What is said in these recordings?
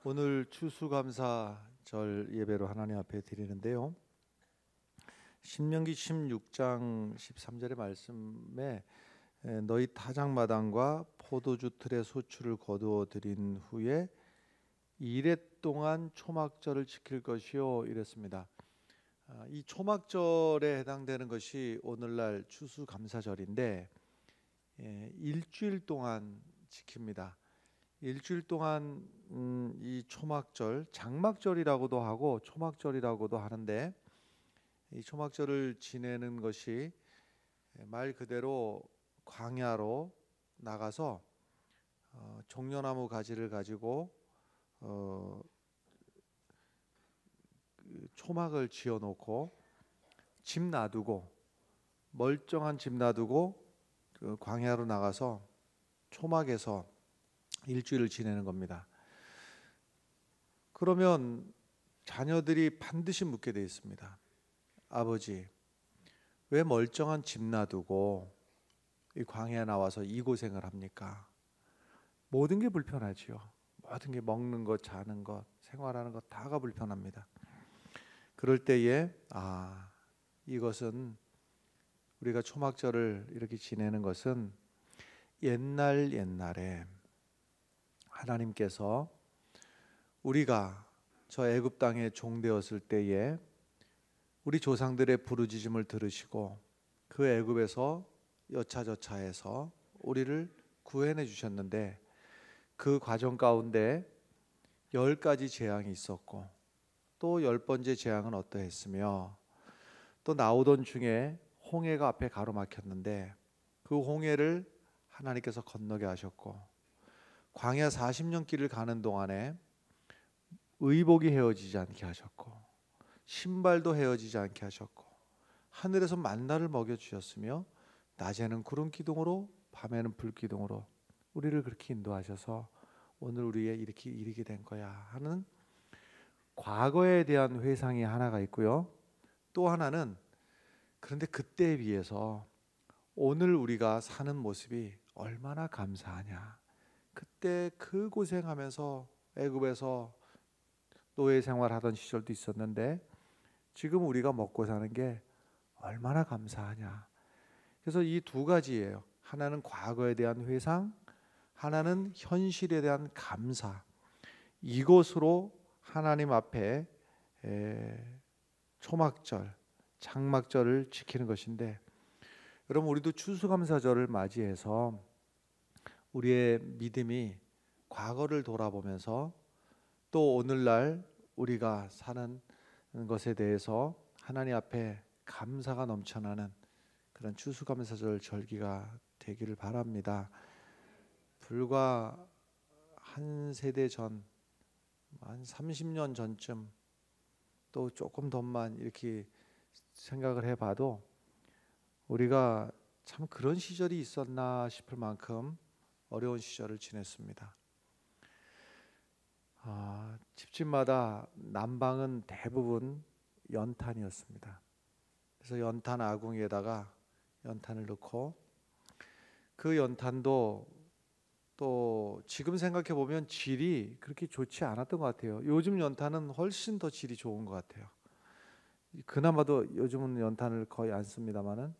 오늘 추수감사절 예배로 하나님 앞에 드리는데요. 신명기 16장 13절의 말씀에 너희 타작마당과 포도주 틀의 소출을 거두어 드린 후에 이레 동안 초막절을 지킬 것이요 이랬습니다. 이 초막절에 해당되는 것이 오늘날 추수감사절인데 일주일 동안 지킵니다. 일주일 동안 이 초막절, 장막절이라고도 하고 초막절이라고도 하는데 이 초막절을 지내는 것이 말 그대로 광야로 나가서 종려나무 가지를 가지고 초막을 지어놓고 집 놔두고 멀쩡한 집 놔두고 그 광야로 나가서 초막에서 일주일을 지내는 겁니다. 그러면 자녀들이 반드시 묻게 되어 있습니다. 아버지, 왜 멀쩡한 집 놔두고 이 광야에 나와서 이 고생을 합니까? 모든 게 불편하지요. 모든 게 먹는 것, 자는 것, 생활하는 것 다가 불편합니다. 그럴 때에 이것은 우리가 초막절을 이렇게 지내는 것은 옛날에 하나님께서 우리가 저 애굽 땅에 종되었을 때에 우리 조상들의 부르짖음을 들으시고 그 애굽에서 여차저차해서 우리를 구해내 주셨는데 그 과정 가운데 10가지 재앙이 있었고 또 10번째 재앙은 어떠했으며 또 나오던 중에 홍해가 앞에 가로막혔는데 그 홍해를 하나님께서 건너게 하셨고 광야 40년 길을 가는 동안에 의복이 헤어지지 않게 하셨고 신발도 헤어지지 않게 하셨고 하늘에서 만나를 먹여주셨으며 낮에는 구름 기둥으로 밤에는 불 기둥으로 우리를 그렇게 인도하셔서 오늘 우리에 이렇게 이르게 된 거야 하는 과거에 대한 회상이 하나가 있고요. 또 하나는 그런데 그때에 비해서 오늘 우리가 사는 모습이 얼마나 감사하냐. 그때 그 고생하면서 애굽에서 노예 생활하던 시절도 있었는데 지금 우리가 먹고 사는 게 얼마나 감사하냐. 그래서 이 두 가지예요. 하나는 과거에 대한 회상, 하나는 현실에 대한 감사. 이것으로 하나님 앞에 초막절, 장막절을 지키는 것인데 여러분 우리도 추수감사절을 맞이해서 우리의 믿음이 과거를 돌아보면서 또 오늘날 우리가 사는 것에 대해서 하나님 앞에 감사가 넘쳐나는 그런 추수감사절 절기가 되기를 바랍니다. 불과 한 세대 전, 한 30년 전쯤 또 조금 더만 이렇게 생각을 해봐도 우리가 참 그런 시절이 있었나 싶을 만큼 어려운 시절을 지냈습니다. 집집마다 난방은 대부분 연탄이었습니다. 그래서 연탄 아궁이에다가 연탄을 넣고 그 연탄도 또 지금 생각해 보면 질이 그렇게 좋지 않았던 것 같아요. 요즘 연탄은 훨씬 더 질이 좋은 것 같아요. 그나마도 요즘은 연탄을 거의 안 씁니다만은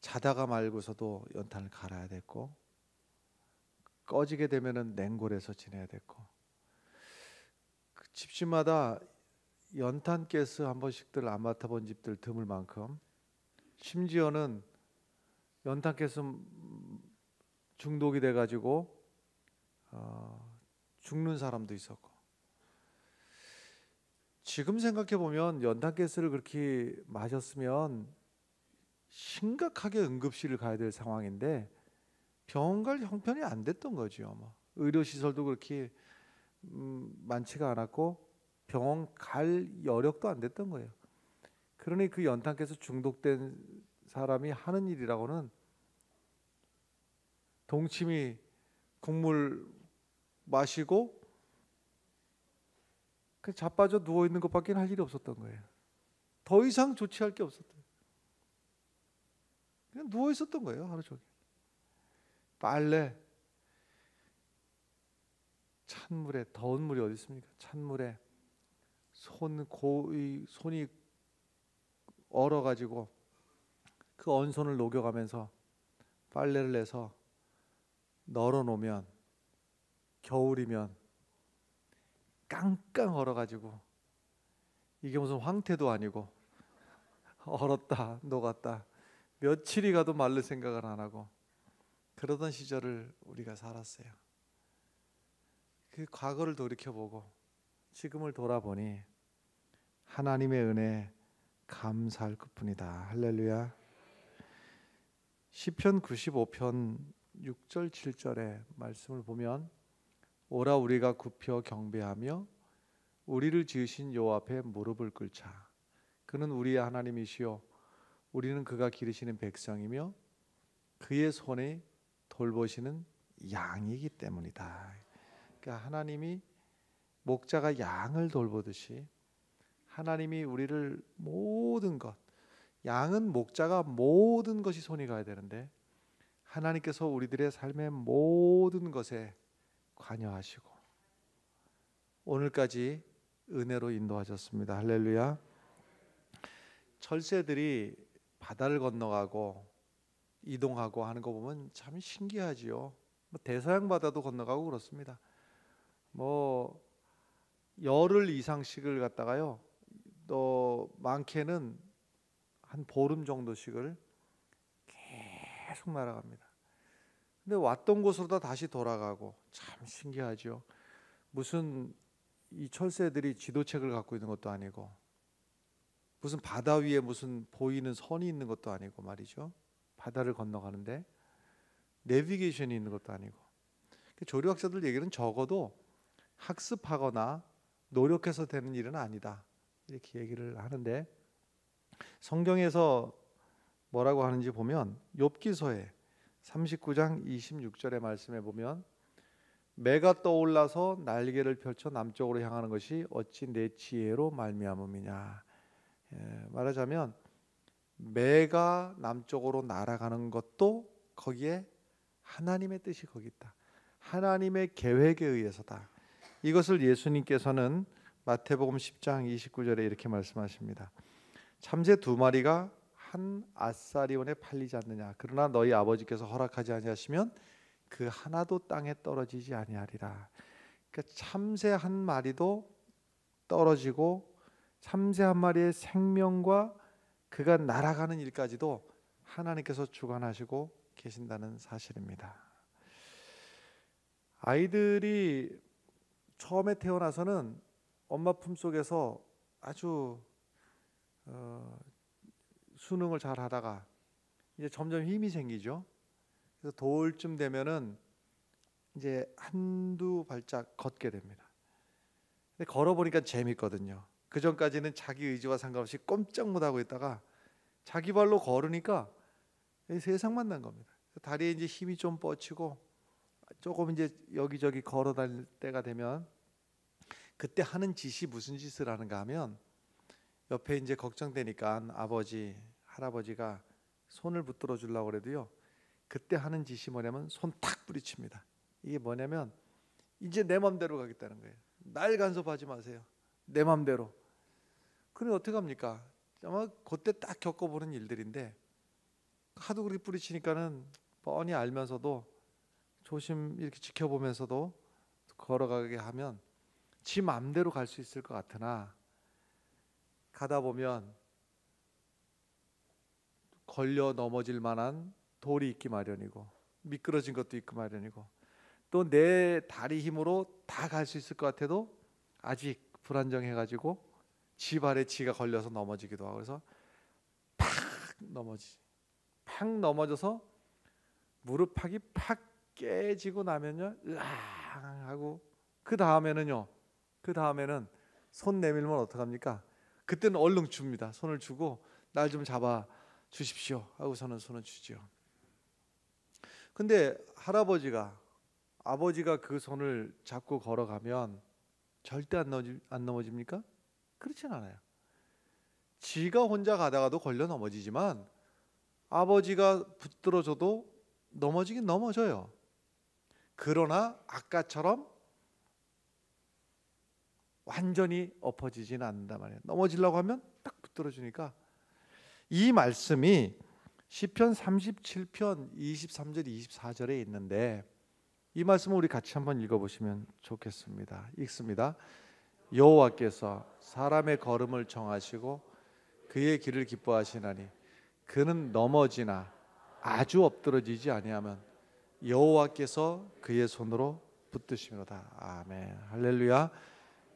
자다가 말고서도 연탄을 갈아야 됐고 꺼지게 되면은 냉골에서 지내야 됐고 그 집집마다 연탄 가스 한 번씩들 안 맡아본 집들 드물 만큼 심지어는 연탄 가스 중독이 돼가지고 죽는 사람도 있었고 지금 생각해 보면 연탄 가스를 그렇게 마셨으면 심각하게 응급실을 가야 될 상황인데 병원 갈 형편이 안 됐던 거죠. 의료 시설도 그렇게 많지가 않았고 병원 갈 여력도 안 됐던 거예요. 그러니 그 연탄가스 중독된 사람이 하는 일이라고는 동치미 국물 마시고 그냥 자빠져 누워 있는 것밖에 할 일이 없었던 거예요. 더 이상 조치할 게 없었던. 그냥 누워 있었던 거예요, 하루 종일. 빨래, 찬물에, 더운 물이 어디 있습니까? 찬물에 손이 얼어가지고 그 언손을 녹여가면서 빨래를 내서 널어놓으면, 겨울이면 깡깡 얼어가지고, 이게 무슨 황태도 아니고 얼었다 녹았다 며칠이 가도 말릴 생각을 안 하고 그러던 시절을 우리가 살았어요. 그 과거를 돌이켜보고 지금을 돌아보니 하나님의 은혜에 감사할 것뿐이다. 할렐루야. 시편 95편 6절 7절의 말씀을 보면, 오라 우리가 굽혀 경배하며 우리를 지으신 여호와 앞에 무릎을 꿇자. 그는 우리의 하나님이시요 우리는 그가 기르시는 백성이며 그의 손에 돌보시는 양이기 때문이다. 그러니까 하나님이 목자가 양을 돌보듯이 하나님이 우리를 모든 것, 양은 목자가 모든 것이 손이 가야 되는데 하나님께서 우리들의 삶의 모든 것에 관여하시고 오늘까지 은혜로 인도하셨습니다. 할렐루야. 철새들이 바다를 건너가고 이동하고 하는 거 보면 참 신기하지요. 대서양 바다도 건너가고 그렇습니다. 열흘 이상씩을 갖다가요, 또 많게는 한 보름 정도씩을 계속 날아갑니다. 근데 왔던 곳으로 다 다시 돌아가고 참 신기하죠. 무슨 이 철새들이 지도책을 갖고 있는 것도 아니고 무슨 바다 위에 무슨 보이는 선이 있는 것도 아니고 말이죠. 바다를 건너가는데 내비게이션이 있는 것도 아니고. 조류학자들 얘기는 적어도 학습하거나 노력해서 되는 일은 아니다, 이렇게 얘기를 하는데, 성경에서 뭐라고 하는지 보면 욥기서에 39장 26절의 말씀에 보면, 매가 떠올라서 날개를 펼쳐 남쪽으로 향하는 것이 어찌 내 지혜로 말미암음이냐. 말하자면 매가 남쪽으로 날아가는 것도 거기에 하나님의 뜻이 거기 있다. 하나님의 계획에 의해서다. 이것을 예수님께서는 마태복음 10장 29절에 이렇게 말씀하십니다. 참새 2마리가 한 아사리온에 팔리지 않느냐. 그러나 너희 아버지께서 허락하지 아니하시면 그 하나도 땅에 떨어지지 아니하리라. 그러니까 참새 한 마리도 떨어지고 참새 한 마리의 생명과 그가 날아가는 일까지도 하나님께서 주관하시고 계신다는 사실입니다. 아이들이 처음에 태어나서는 엄마 품속에서 아주 수능을 잘 하다가 이제 점점 힘이 생기죠. 그래서 돌쯤 되면은 이제 한두 발짝 걷게 됩니다. 근데 걸어보니까 재밌거든요. 그 전까지는 자기 의지와 상관없이 꼼짝 못하고 있다가 자기 발로 걸으니까 세상 만난 겁니다. 다리에 이제 힘이 좀 뻗치고 조금 이제 여기저기 걸어 다닐 때가 되면 그때 하는 짓이 무슨 짓을 하는가 하면, 옆에 이제 걱정되니까 아버지, 할아버지가 손을 붙들어 주려고 그래도요, 그때 하는 짓이 뭐냐면 손 탁 부딪힙니다. 이게 뭐냐면 이제 내 맘대로 가겠다는 거예요. 날 간섭하지 마세요. 내 맘대로. 그럼 어떻게 합니까? 아마 그때 딱 겪어보는 일들인데, 하도 그렇게 뿌리치니까는 뻔히 알면서도 조심 이렇게 지켜보면서도 걸어가게 하면 지 맘대로 갈 수 있을 것 같으나, 가다 보면 걸려 넘어질 만한 돌이 있기 마련이고 미끄러진 것도 있기 마련이고, 또 내 다리 힘으로 다 갈 수 있을 것 같아도 아직 불안정해가지고 지 발에 지가 걸려서 넘어지기도 하고, 그래서 팍 넘어져서 무릎팍이 팍 깨지고 나면요, 으앙 하고 그 다음에는 손 내밀면 어떡합니까? 그때는 얼른 줍니다. 손을 주고 날 좀 잡아 주십시오 하고서는 손을 주죠. 근데 아버지가 그 손을 잡고 걸어가면 절대 안 넘어집니까? 그렇진 않아요. 지가 혼자 가다가도 걸려 넘어지지만 아버지가 붙들어줘도 넘어지긴 넘어져요. 그러나 아까처럼 완전히 엎어지지는 않는단 말이에요. 넘어지려고 하면 딱 붙들어 주니까. 이 말씀이 시편 37편 23절 24절에 있는데, 이 말씀을 우리 같이 한번 읽어보시면 좋겠습니다. 읽습니다. 여호와께서 사람의 걸음을 정하시고 그의 길을 기뻐하시나니 그는 넘어지나 아주 엎드러지지 아니하면 여호와께서 그의 손으로 붙드시미로다. 아멘. 할렐루야.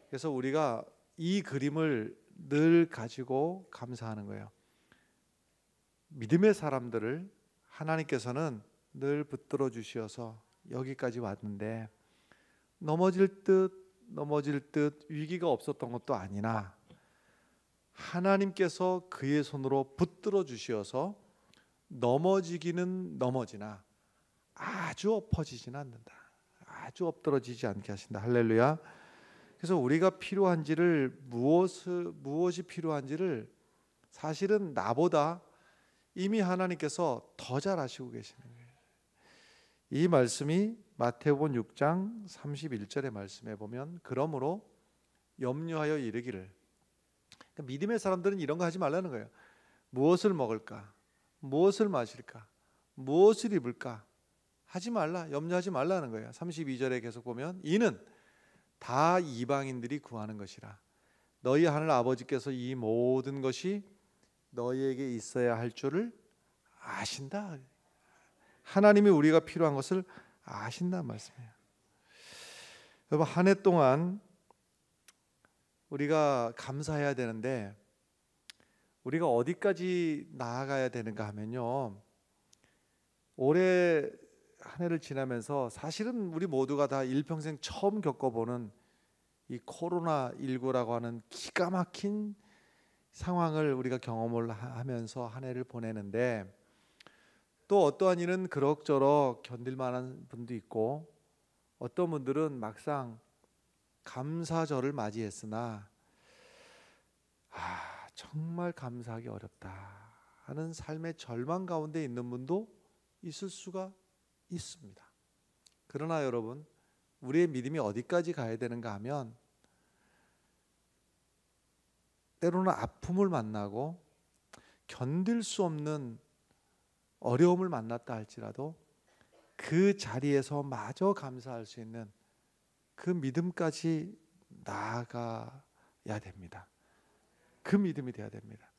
그래서 우리가 이 그림을 늘 가지고 감사하는 거예요. 믿음의 사람들을 하나님께서는 늘 붙들어 주시어서 여기까지 왔는데, 넘어질 듯 위기가 없었던 것도 아니나 하나님께서 그의 손으로 붙들어 주시어서 넘어지기는 넘어지나 아주 엎어지지는 않는다. 아주 엎드러지지 않게 하신다. 할렐루야. 그래서 우리가 필요한지를, 무엇이 필요한지를 사실은 나보다 이미 하나님께서 더 잘 아시고 계시는 거예요. 이 말씀이 마태복음 6장 31절의 말씀에 보면, 그러므로 염려하여 이르기를. 그러니까 믿음의 사람들은 이런 거 하지 말라는 거예요. 무엇을 먹을까? 무엇을 마실까? 무엇을 입을까? 하지 말라. 염려하지 말라는 거예요. 32절에 계속 보면, 이는 다 이방인들이 구하는 것이라. 너희 하늘 아버지께서 이 모든 것이 너희에게 있어야 할 줄을 아신다. 하나님이 우리가 필요한 것을 아신다는 말씀이에요. 여러분, 한 해 동안 우리가 감사해야 되는데, 우리가 어디까지 나아가야 되는가 하면요, 올해 한 해를 지나면서 사실은 우리 모두가 다 일평생 처음 겪어보는 이 코로나19라고 하는 기가 막힌 상황을 우리가 경험을 하면서 한 해를 보내는데, 또 어떠한 이는 그럭저럭 견딜 만한 분도 있고, 어떤 분들은 막상 감사절을 맞이했으나 정말 감사하기 어렵다 하는 삶의 절망 가운데 있는 분도 있을 수가 있습니다. 그러나 여러분, 우리의 믿음이 어디까지 가야 되는가 하면, 때로는 아픔을 만나고 견딜 수 없는 어려움을 만났다 할지라도 그 자리에서 마저 감사할 수 있는 그 믿음까지 나아가야 됩니다. 그 믿음이 돼야 됩니다.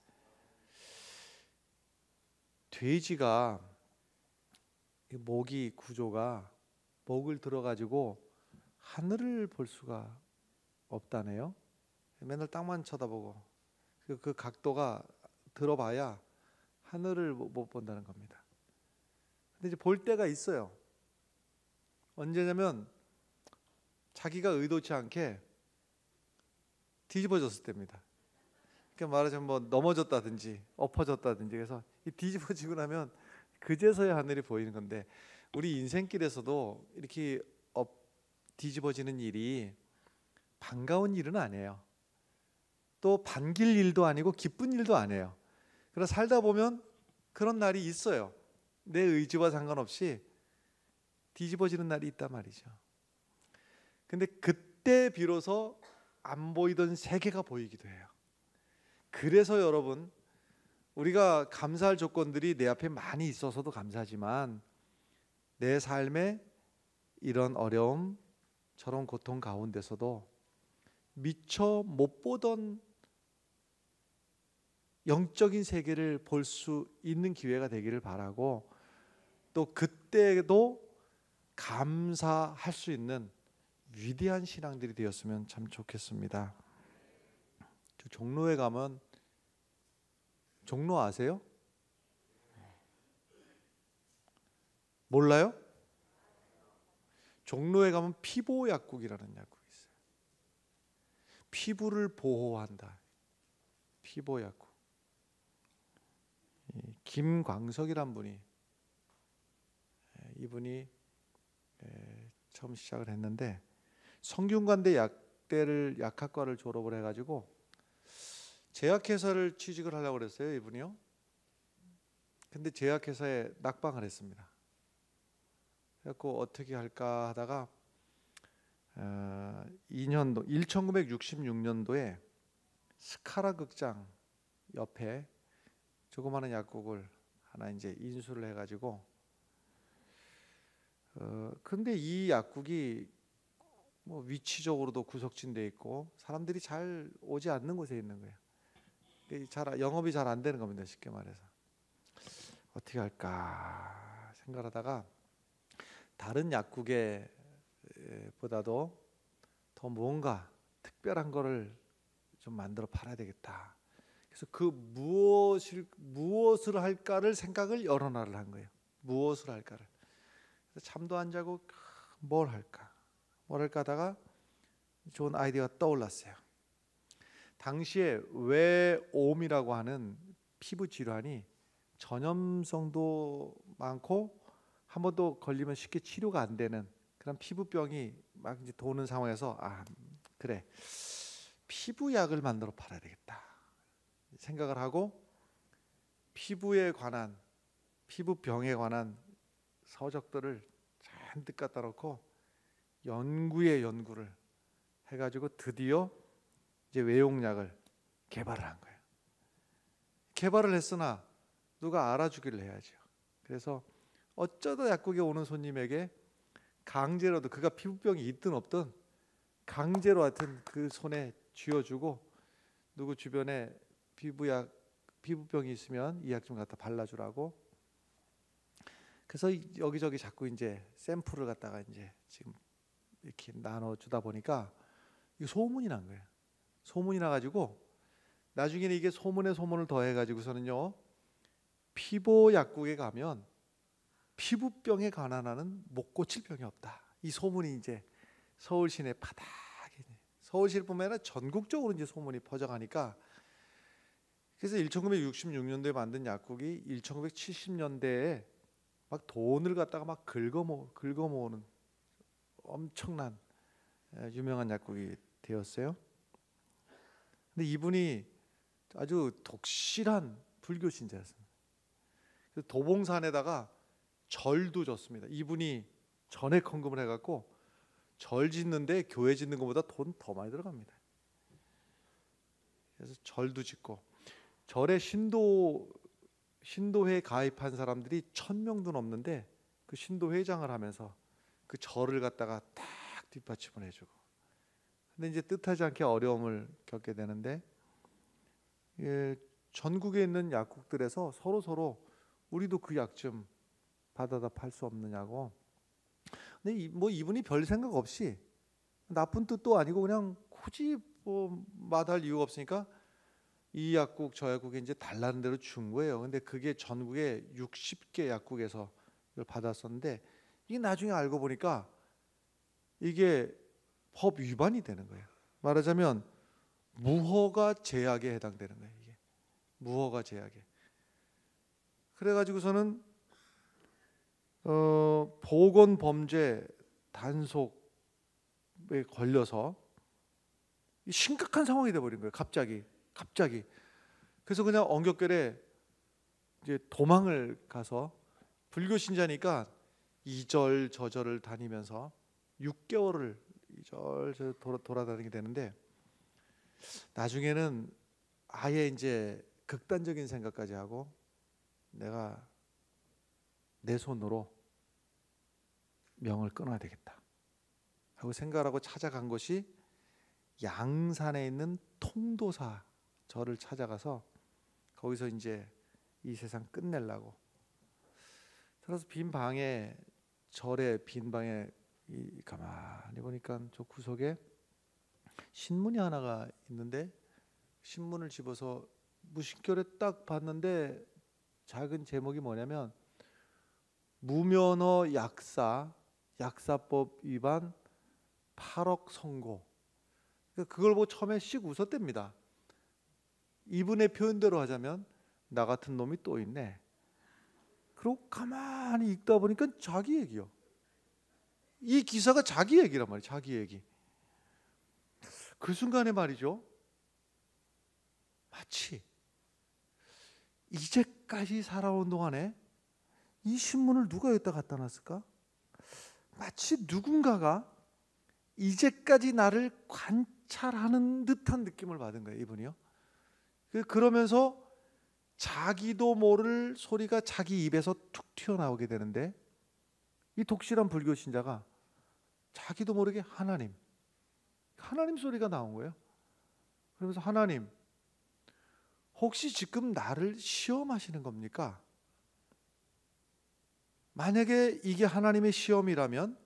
돼지가 목이 구조가, 목을 들어가지고 하늘을 볼 수가 없다네요. 맨날 땅만 쳐다보고 그 각도가 들어봐야 하늘을 못 본다는 겁니다. 근데 이제 볼 때가 있어요. 언제냐면 자기가 의도치 않게 뒤집어졌을 때입니다. 그러니까 말하자면 뭐 넘어졌다든지 엎어졌다든지, 그래서 이 뒤집어지고 나면 그제서야 하늘이 보이는 건데, 우리 인생길에서도 이렇게 뒤집어지는 일이 반가운 일은 아니에요. 또 반길 일도 아니고 기쁜 일도 아니에요. 그래서 살다 보면 그런 날이 있어요. 내 의지와 상관없이 뒤집어지는 날이 있단 말이죠. 근데 그때 비로소 안 보이던 세계가 보이기도 해요. 그래서 여러분, 우리가 감사할 조건들이 내 앞에 많이 있어서도 감사하지만, 내 삶에 이런 어려움, 저런 고통 가운데서도 미처 못 보던 영적인 세계를 볼 수 있는 기회가 되기를 바라고, 또 그때도 감사할 수 있는 위대한 신앙들이 되었으면 참 좋겠습니다. 저 종로에 가면, 종로 아세요? 몰라요? 종로에 가면 피보 약국이라는 약국이 있어요. 피부를 보호한다. 피보 약국. 김광석이란 분이, 이분이 처음 시작을 했는데, 성균관대 약학과를 졸업을 해가지고 제약회사를 취직을 하려고 그랬어요, 이분이요. 근데 제약회사에 낙방을 했습니다. 그래서 어떻게 할까 하다가 2년도 1966년도에 스카라 극장 옆에 조그마한 약국을 하나 이제 인수를 해가지고 근데 이 약국이 뭐 위치적으로도 구석진데 있고 사람들이 잘 오지 않는 곳에 있는 거예요. 잘 영업이 잘 안 되는 겁니다. 쉽게 말해서 어떻게 할까 생각하다가 다른 약국에 보다도 더 뭔가 특별한 거를 좀 만들어 팔아야 되겠다. 그래서 그 무엇을 할까를 생각을 여러 날을 한 거예요. 무엇을 할까를. 그래서 잠도 안 자고 뭘 할까 하다가 좋은 아이디어가 떠올랐어요. 당시에 외옴이라고 하는 피부 질환이 전염성도 많고 한 번 더 걸리면 쉽게 치료가 안 되는 그런 피부병이 막 이제 도는 상황에서 그래 피부약을 만들어 팔아야 되겠다 생각을 하고 피부병에 관한 서적들을 잔뜩 갖다 놓고 연구를 해가지고 드디어 이제 외용약을 개발을 한 거예요. 개발을 했으나 누가 알아주기를 해야죠. 그래서 어쩌다 약국에 오는 손님에게 강제로도 그가 피부병이 있든 없든 강제로 하여튼 그 손에 쥐어주고 누구 주변에 피부병이 있으면 이 약 좀 갖다 발라주라고. 그래서 여기저기 자꾸 이제 샘플을 갖다가 이제 지금 이렇게 나눠주다 보니까 이게 소문이 난 거예요. 소문이 나가지고 나중에는 이게 소문에 소문을 더해가지고서는요 피부 약국에 가면 피부병에 관한 한은 못 고칠 병이 없다. 이 소문이 이제 서울 시내 바닥에 서울시뿐만 아니라 전국적으로 이제 소문이 퍼져가니까 그래서 1966년도에 만든 약국이 1970년대에 막 돈을 갖다가 막 긁어모으는 엄청난 유명한 약국이 되었어요. 근데 이분이 아주 독실한 불교 신자였습니다. 그래서 도봉산에다가 절도 졌습니다. 이분이 전액 헌금을 해갖고 절 짓는데 교회 짓는 것보다 돈 더 많이 들어갑니다. 그래서 절도 짓고 절에 신도회 가입한 사람들이 1000명도 넘는데 그 신도회장을 하면서 그 절을 갖다가 딱 뒷받침을 해주고. 근데 이제 뜻하지 않게 어려움을 겪게 되는데 전국에 있는 약국들에서 서로 우리도 그 약 좀 받아다 팔 수 없느냐고. 근데 이분이 별 생각 없이 나쁜 뜻도 아니고 그냥 굳이 마다할 이유가 없으니까 이 약국 저 약국에 이제 달라는 대로 준 거예요. 근데 그게 전국에 60개 약국에서 이걸 받았었는데 이게 나중에 알고 보니까 이게 법 위반이 되는 거예요. 말하자면 무허가 제약에 해당되는 거예요. 이게 무허가 제약에. 그래가지고서는 보건범죄 단속에 걸려서 심각한 상황이 돼버린 거예요. 갑자기. 그래서 그냥 엉겹결에 이제 도망을 가서 불교 신자니까 이절 저절을 다니면서 6개월을 이절 돌아다니게 되는데 나중에는 아예 이제 극단적인 생각까지 하고 내가 내 손으로 명을 끊어야 되겠다 하고 생각하고 찾아간 것이 양산에 있는 통도사 절을 찾아가서 거기서 이제 이 세상 끝내려고 들어서 빈 방에 절의 빈 방에 가만히 보니까 저 구석에 신문이 하나가 있는데 신문을 집어서 무심결에 딱 봤는데 작은 제목이 뭐냐면 무면허 약사법 위반 8억 선고. 그걸 보고 처음에 씩 웃었답니다. 이분의 표현대로 하자면 나 같은 놈이 또 있네. 그리고 가만히 읽다 보니까 자기 얘기요. 이 기사가 자기 얘기란 말이에요. 자기 얘기. 그 순간에 말이죠. 마치 이제까지 살아온 동안에 이 신문을 누가 여기다 갖다 놨을까? 마치 누군가가 이제까지 나를 관찰하는 듯한 느낌을 받은 거예요, 이분이요. 그러면서 자기도 모를 소리가 자기 입에서 툭 튀어나오게 되는데, 이 독실한 불교 신자가 자기도 모르게 하나님 소리가 나온 거예요. 그러면서 하나님, 혹시 지금 나를 시험하시는 겁니까? 만약에 이게 하나님의 시험이라면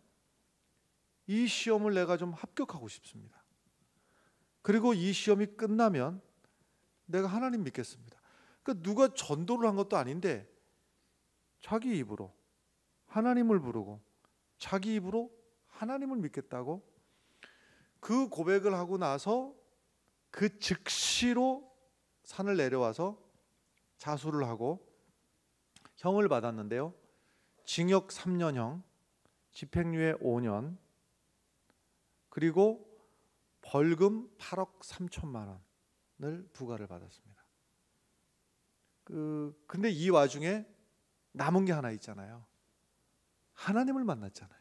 이 시험을 내가 좀 합격하고 싶습니다. 그리고 이 시험이 끝나면 내가 하나님 믿겠습니다. 그러니까 누가 전도를 한 것도 아닌데 자기 입으로 하나님을 부르고 자기 입으로 하나님을 믿겠다고 그 고백을 하고 나서 그 즉시로 산을 내려와서 자수를 하고 형을 받았는데요. 징역 3년형, 집행유예 5년, 그리고 벌금 8억 3천만 원을 부과를 받았습니다. 근데 이 와중에 남은 게 하나 있잖아요. 하나님을 만났잖아요.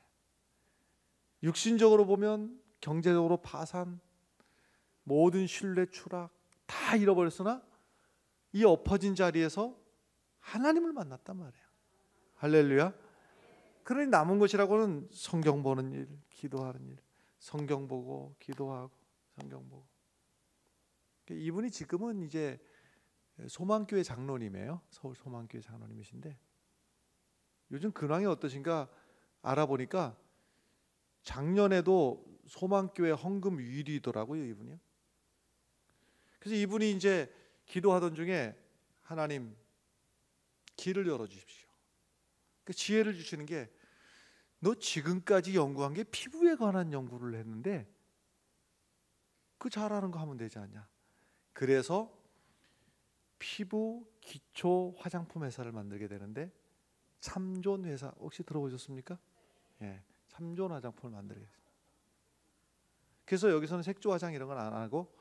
육신적으로 보면 경제적으로 파산, 모든 신뢰 추락 다 잃어버렸으나 이 엎어진 자리에서 하나님을 만났단 말이에요. 할렐루야. 그러니 남은 것이라고는 성경 보는 일, 기도하는 일, 성경 보고 기도하고 성경 보고. 이분이 지금은 이제 소망교회 장로님이에요. 서울 소망교회 장로님이신데 요즘 근황이 어떠신가 알아보니까 작년에도 소망교회 헌금 1위더라고요, 이분이요. 그래서 이분이 이제 기도하던 중에 하나님 길을 열어주십시오. 그 지혜를 주시는 게, 너 지금까지 연구한 게 피부에 관한 연구를 했는데 그 잘하는 거 하면 되지 않냐. 그래서 피부 기초 화장품 회사를 만들게 되는데 참존 회사 혹시 들어보셨습니까? 예, 참존 화장품을 만들게 됐습니다. 그래서 여기서는 색조 화장 이런 건 안 하고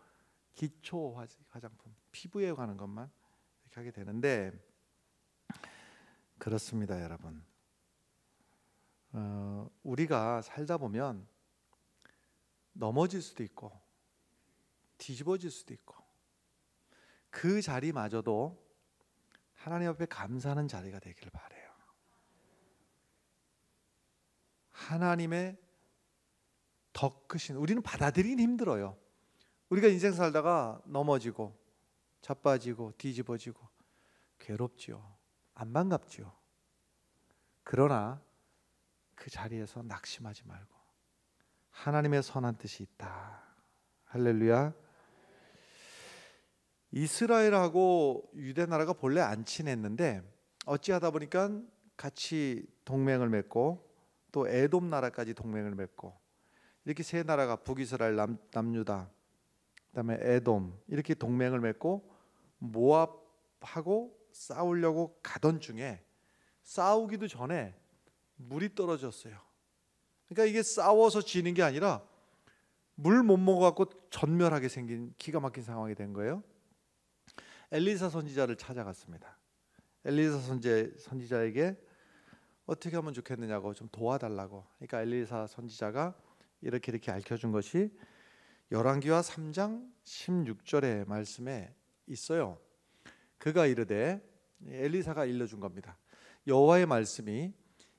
기초 화장품, 피부에 관한 것만 이렇게 하게 되는데, 그렇습니다, 여러분. 우리가 살다 보면 넘어질 수도 있고 뒤집어질 수도 있고 그 자리마저도 하나님 앞에 감사하는 자리가 되기를 바라요. 하나님의 더 크신, 우리는 받아들이긴 힘들어요. 우리가 인생 살다가 넘어지고 자빠지고 뒤집어지고 괴롭지요. 안 반갑지요. 그러나 그 자리에서 낙심하지 말고 하나님의 선한 뜻이 있다. 할렐루야. 이스라엘하고 유대 나라가 본래 안 친했는데 어찌하다 보니까 같이 동맹을 맺고 또 에돔 나라까지 동맹을 맺고 이렇게 세 나라가 북이스라엘, 남유다, 그다음에 에돔 이렇게 동맹을 맺고 모압하고 싸우려고 가던 중에 싸우기도 전에 물이 떨어졌어요. 그러니까 이게 싸워서 지는 게 아니라 물 못 먹어갖고 전멸하게 생긴 기가 막힌 상황이 된 거예요. 엘리사 선지자를 찾아갔습니다. 엘리사 선지자에게 어떻게 하면 좋겠느냐고 좀 도와달라고. 그러니까 엘리사 선지자가 이렇게 알려준 것이 열왕기하 3장 16절의 말씀에 있어요. 그가 이르되, 엘리사가 일러준 겁니다. 여호와의 말씀이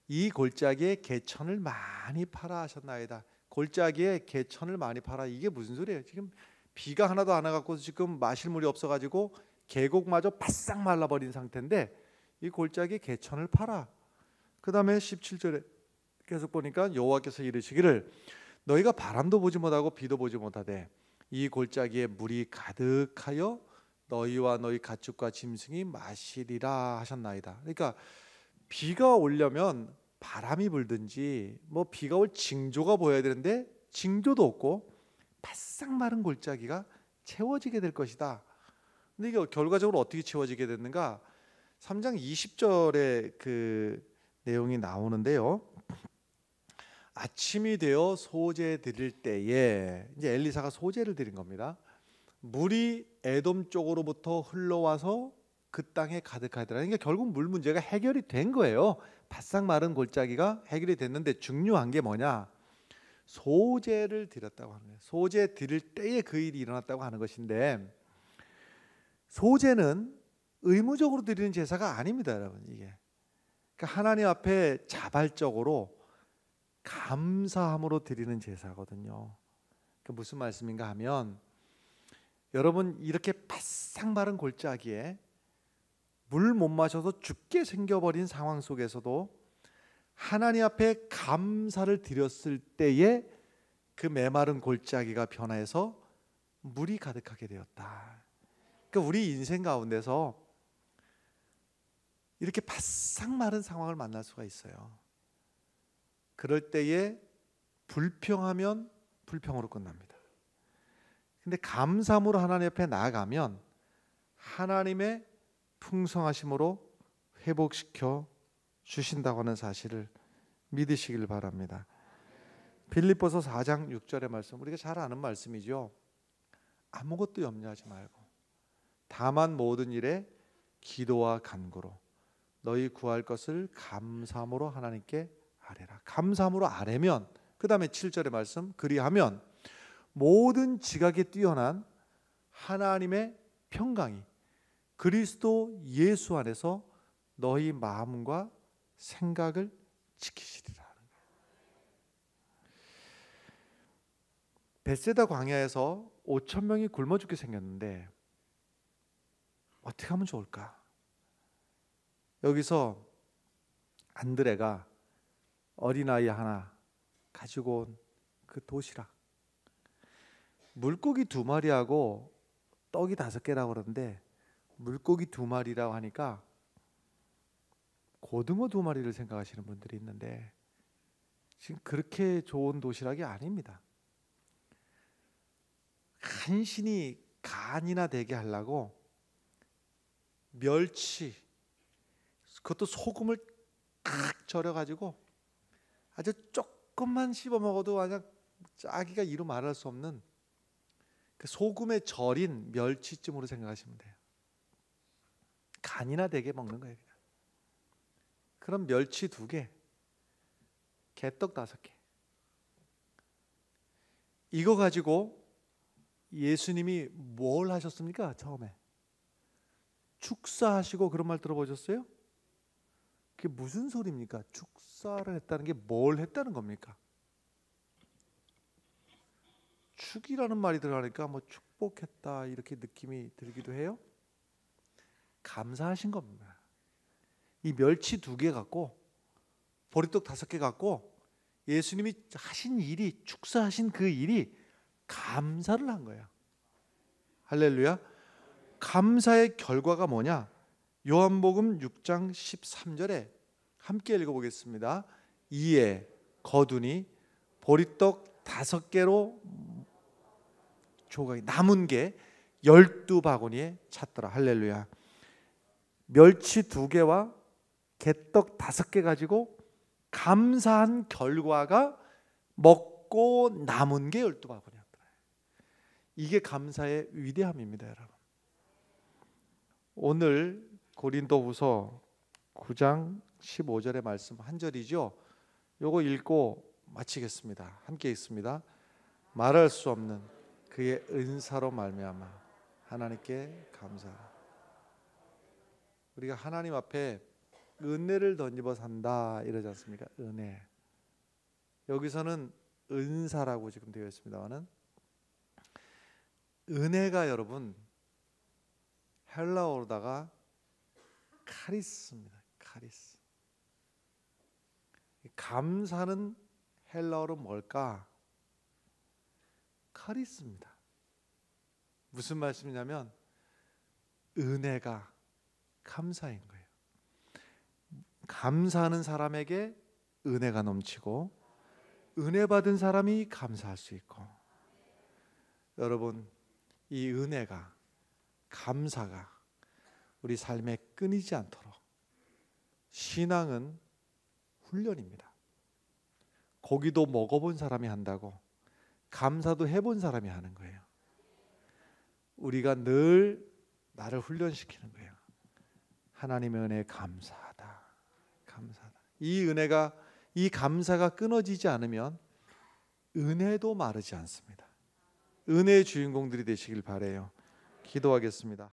이 골짜기에 개천을 많이 파라 하셨나이다. 골짜기에 개천을 많이 파라, 이게 무슨 소리예요? 지금 비가 하나도 안 와갖고 지금 마실 물이 없어가지고 계곡마저 바싹 말라버린 상태인데 이 골짜기에 개천을 파라. 그 다음에 17절에 계속 보니까 여호와께서 이르시기를 너희가 바람도 보지 못하고 비도 보지 못하되 이 골짜기에 물이 가득하여 너희와 너희 가축과 짐승이 마시리라 하셨나이다. 그러니까 비가 오려면 바람이 불든지 뭐 비가 올 징조가 보여야 되는데 징조도 없고 바싹 마른 골짜기가 채워지게 될 것이다. 근데 이게 결과적으로 어떻게 채워지게 됐는가? 3장 20절에 그 내용이 나오는데요. 아침이 되어 소제 드릴 때에, 이제 엘리사가 소제를 드린 겁니다. 물이 에돔 쪽으로부터 흘러와서 그 땅에 가득하더라. 그러니까 결국 물 문제가 해결이 된 거예요. 바싹 마른 골짜기가 해결이 됐는데 중요한 게 뭐냐? 소제를 드렸다고 하는 거예요. 소제 드릴 때에 그 일이 일어났다고 하는 것인데, 소제는 의무적으로 드리는 제사가 아닙니다, 여러분. 이게 그러니까 하나님 앞에 자발적으로 감사함으로 드리는 제사거든요. 그 무슨 말씀인가 하면, 여러분 이렇게 바싹 마른 골짜기에 물 못 마셔서 죽게 생겨버린 상황 속에서도 하나님 앞에 감사를 드렸을 때에 그 메마른 골짜기가 변화해서 물이 가득하게 되었다. 그러니까 우리 인생 가운데서 이렇게 바싹 마른 상황을 만날 수가 있어요. 그럴 때에 불평하면 불평으로 끝납니다. 근데 감사함으로 하나님 앞에 나아가면 하나님의 풍성하심으로 회복시켜 주신다고 하는 사실을 믿으시길 바랍니다. 빌립보서 4장 6절의 말씀, 우리가 잘 아는 말씀이죠. 아무것도 염려하지 말고 다만 모든 일에 기도와 간구로 너희 구할 것을 감사함으로 하나님께 아뢰라. 감사함으로 아뢰면, 그 다음에 7절의 말씀, 그리하면 모든 지각에 뛰어난 하나님의 평강이 그리스도 예수 안에서 너희 마음과 생각을 지키시리라. 벳세다 광야에서 5천 명이 굶어 죽게 생겼는데 어떻게 하면 좋을까? 여기서 안드레가 어린아이 하나 가지고 온 그 도시락, 물고기 2마리하고 떡이 5개라고 그러는데, 물고기 2마리라고 하니까 고등어 2마리를 생각하시는 분들이 있는데, 지금 그렇게 좋은 도시락이 아닙니다. 간신히 간이나 되게 하려고 멸치, 그것도 소금을 탁 절여가지고 아주 조금만 씹어 먹어도 그냥 짜기가 이루 말할 수 없는 그 소금에 절인 멸치찜으로 생각하시면 돼요. 간이나 되게 먹는 거예요. 그냥. 그럼 멸치 2개, 개떡 5개, 이거 가지고 예수님이 뭘 하셨습니까? 처음에 축사하시고 그런 말 들어보셨어요? 그게 무슨 소리입니까? 축사를 했다는 게 뭘 했다는 겁니까? 축이라는 말이 들어가니까 뭐 축복했다 이렇게 느낌이 들기도 해요. 감사하신 겁니다. 이 멸치 2개 갖고 보리떡 5개 갖고 예수님이 하신 일이, 축사하신 그 일이 감사를 한 거예요. 할렐루야. 감사의 결과가 뭐냐? 요한복음 6장 13절에 함께 읽어보겠습니다. 이에 거두니 보리떡 5개로 조각이 남은 게 12바구니에 찼더라. 할렐루야. 멸치 2개와 개떡 5개 가지고 감사한 결과가 먹고 남은 게 12바구니였더라. 이게 감사의 위대함입니다, 여러분. 오늘 고린도후서 9장 15절의 말씀 한 절이죠. 요거 읽고 마치겠습니다. 함께 읽습니다. 말할 수 없는 그의 은사로 말미암아 하나님께 감사. 우리가 하나님 앞에 은혜를 덧입어 산다 이러지 않습니까? 은혜. 여기서는 은사라고 지금 되어 있습니다만은, 은혜가 여러분 헬라어로다가 카리스입니다. 카리스. 감사는 헬라어로 뭘까? 카리스입니다. 무슨 말씀이냐면 은혜가 감사인 거예요. 감사하는 사람에게 은혜가 넘치고 은혜 받은 사람이 감사할 수 있고, 여러분 이 은혜가, 감사가 우리 삶에 끊이지 않도록, 신앙은 훈련입니다. 고기도 먹어본 사람이 한다고 감사도 해본 사람이 하는 거예요. 우리가 늘 나를 훈련시키는 거예요. 하나님의 은혜에 감사하다, 감사하다. 이 은혜가, 이 감사가 끊어지지 않으면 은혜도 마르지 않습니다. 은혜의 주인공들이 되시길 바래요. 기도하겠습니다.